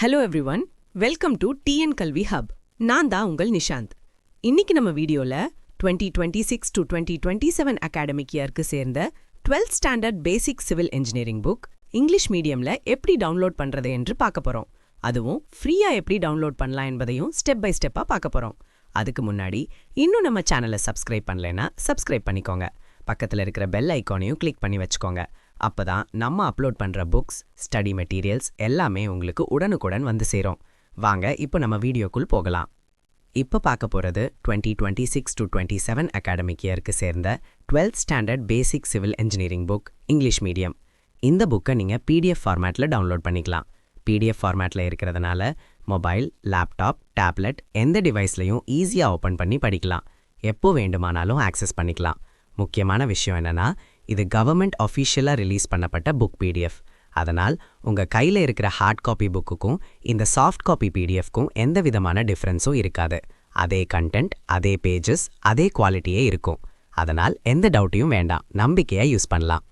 Hello everyone, welcome to TN கல்வி hub. நான் தான் உங்கள் நிஷாந்த். இன்னைக்கு நம்ம வீடியோல 2026 to 2027 அகாடமிக் இயருக்கு சேர்ந்த 12th standard basic civil engineering book English மீடியம்ல எப்படி டவுன்லோட் பண்றது என்று பார்க்க போறோம். அதுவும் ஃப்ரீயா எப்படி டவுன்லோட் பண்ணலாம் என்பதையும் ஸ்டெப் பை ஸ்டெப்பா பார்க்க போறோம். அதுக்கு முன்னாடி இன்னும் நம்ம சேனலை சப்ஸ்கிரைப் பண்ணலைன்னா சப்ஸ்கிரைப் பண்ணிக்கோங்க. பக்கத்துல இருக்கிற பெல் ஐக்கானையும் கிளிக் பண்ணி வச்சுக்கோங்க. அப்பதான் நம்ம அப்லோட் பண்ற புக்ஸ், ஸ்டடி மெட்டீரியல்ஸ் எல்லாமே உங்களுக்கு உடனுக்குடன் வந்து சேரும். வாங்க இப்போ நம்ம வீடியோக்குள் போகலாம். இப்போ பார்க்க போறது 2026 to 27 அகாடமிக் இயருக்கு சேர்ந்த 12th standard basic civil engineering book English medium. இந்த புக்கை நீங்க PDF ஃபார்மேட்ல டவுன்லோட் பண்ணிக்கலாம். PDF ஃபார்மேட்ல இருக்கிறதுனால மொபைல், லேப்டாப், டேப்லெட் எந்த டிவைஸ்லையும் ஈஸியாக ஓப்பன் பண்ணி படிக்கலாம். எப்போ வேண்டுமானாலும் ஆக்சஸ் பண்ணிக்கலாம். முக்கியமான விஷயம் என்னன்னா, இது கவர்மெண்ட் அஃபிஷியலாக ரிலீஸ் பண்ணப்பட்ட புக் PDF. அதனால் உங்கள் கையில் இருக்கிற ஹார்ட் காப்பி புக்குக்கும் இந்த சாஃப்ட் காப்பி PDFக்கும் எந்த விதமான டிஃப்ரென்ஸும் இருக்காது. அதே கண்டென்ட், அதே பேஜஸ், அதே குவாலிட்டியே இருக்கும். அதனால் எந்த டவுட்டையும் வேண்டாம், நம்பிக்கையாக யூஸ் பண்ணலாம்.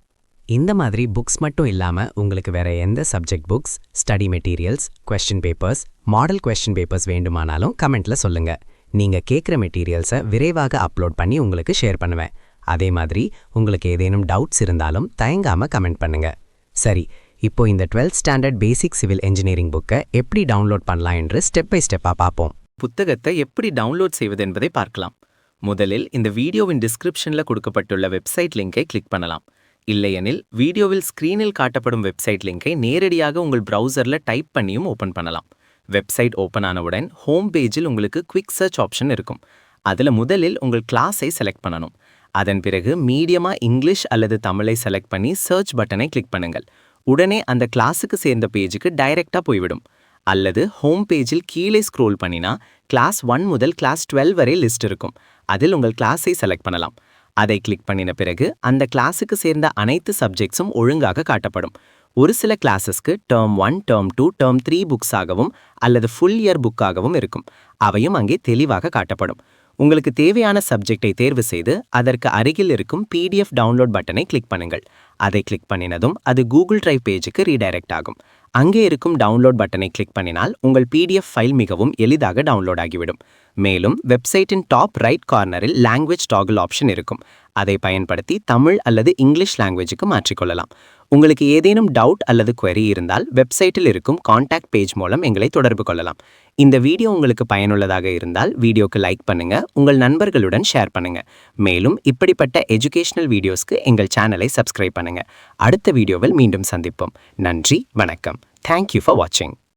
இந்த மாதிரி புக்ஸ் மட்டும் இல்லாமல் உங்களுக்கு வேற எந்த subject books, study materials, question papers, model question papers வேண்டுமானாலும் கமெண்ட்டில் சொல்லுங்கள். நீங்கள் கேட்குற மெட்டீரியல்ஸை விரைவாக அப்லோட் பண்ணி உங்களுக்கு ஷேர் பண்ணுவேன். அதே மாதிரி உங்களுக்கு ஏதேனும் டவுட்ஸ் இருந்தாலும் தயங்காம கமெண்ட் பண்ணுங்க. சரி, இப்போ இந்த 12th standard basic civil engineering புக்கை எப்படி டவுன்லோட் பண்ணலாம் என்று ஸ்டெப் பை ஸ்டெப்பா பார்ப்போம். புத்தகத்தை எப்படி டவுன்லோட் செய்வது என்பதை பார்க்கலாம். முதலில் இந்த வீடியோவின் டிஸ்கிரிப்ஷன்ல கொடுக்கப்பட்டுள்ள வெப்சைட் லிங்கை கிளிக் பண்ணலாம். இல்லையெனில் வீடியோவில் ஸ்கிரீனில் காட்டப்படும் வெப்சைட் லிங்கை நேரடியாக உங்கள் பிரவுசர்ல டைப் பண்ணியும் ஓபன் பண்ணலாம். வெப்சைட் ஓபன் ஆனவுடன் ஹோம் பேஜில் உங்களுக்கு குவிக் சர்ச் ஆப்ஷன் இருக்கும். அதுல முதலில் உங்கள் கிளாஸை செலக்ட் பண்ணணும். அதன் பிறகு மீடியமா இங்கிலீஷ் அல்லது தமிழை செலக்ட் பண்ணி சர்ச் பட்டனை கிளிக் பண்ணுங்கள். உடனே அந்த கிளாஸுக்கு சேர்ந்த பேஜுக்கு டைரக்டா போய்விடும். அல்லது ஹோம் பேஜில் கீழே ஸ்க்ரோல் பண்ணினா கிளாஸ் 1 முதல் கிளாஸ் 12 வரை லிஸ்ட் இருக்கும். அதில் உங்கள் கிளாஸை செலக்ட் பண்ணலாம். அதை கிளிக் பண்ணின பிறகு அந்த கிளாஸுக்கு சேர்ந்த அனைத்து சப்ஜெக்ட்ஸும் ஒழுங்காக காட்டப்படும். ஒரு சில கிளாஸஸ்க்கு டேர்ம் 1, டேர்ம் 2, டேர்ம் 3 புக்ஸாகவும் அல்லது ஃபுல் இயர் புக்காகவும் இருக்கும். அவையும் அங்கே தெளிவாக காட்டப்படும். உங்களுக்கு தேவையான சப்ஜெக்டை தேர்வு செய்து அதற்கு அருகில் இருக்கும் PDF டவுன்லோட் பட்டனை கிளிக் பண்ணுங்கள். அதை கிளிக் பண்ணினதும் அது கூகுள் டிரைவ் பேஜுக்கு ரீடைரக்ட் ஆகும். அங்கே இருக்கும் டவுன்லோட் பட்டனை கிளிக் பண்ணினால் உங்கள் PDF ஃபைல் மிகவும் எளிதாக டவுன்லோட் ஆகிவிடும். மேலும் வெப்சைட்டின் டாப் ரைட் கார்னரில் லாங்குவேஜ் டாகிள் ஆப்ஷன் இருக்கும். அதை பயன்படுத்தி தமிழ் அல்லது இங்கிலீஷ் லாங்குவேஜுக்கு மாற்றிக்கொள்ளலாம். உங்களுக்கு ஏதேனும் டவுட் அல்லது query இருந்தால் வெப்சைட்டில் இருக்கும் கான்டாக்ட் பேஜ் மூலம் எங்களை தொடர்பு கொள்ளலாம். இந்த வீடியோ உங்களுக்கு பயனுள்ளதாக இருந்தால் வீடியோக்கு லைக் பண்ணுங்க, உங்கள் நண்பர்களுடன் ஷேர் பண்ணுங்க. மேலும் இப்படிப்பட்ட எஜுகேஷனல் வீடியோஸ்க்கு எங்கள் சேனலை சப்ஸ்கிரைப் பண்ணுங்க. அடுத்த வீடியோவில் மீண்டும் சந்திப்போம். நன்றி, வணக்கம். Thank you for watching.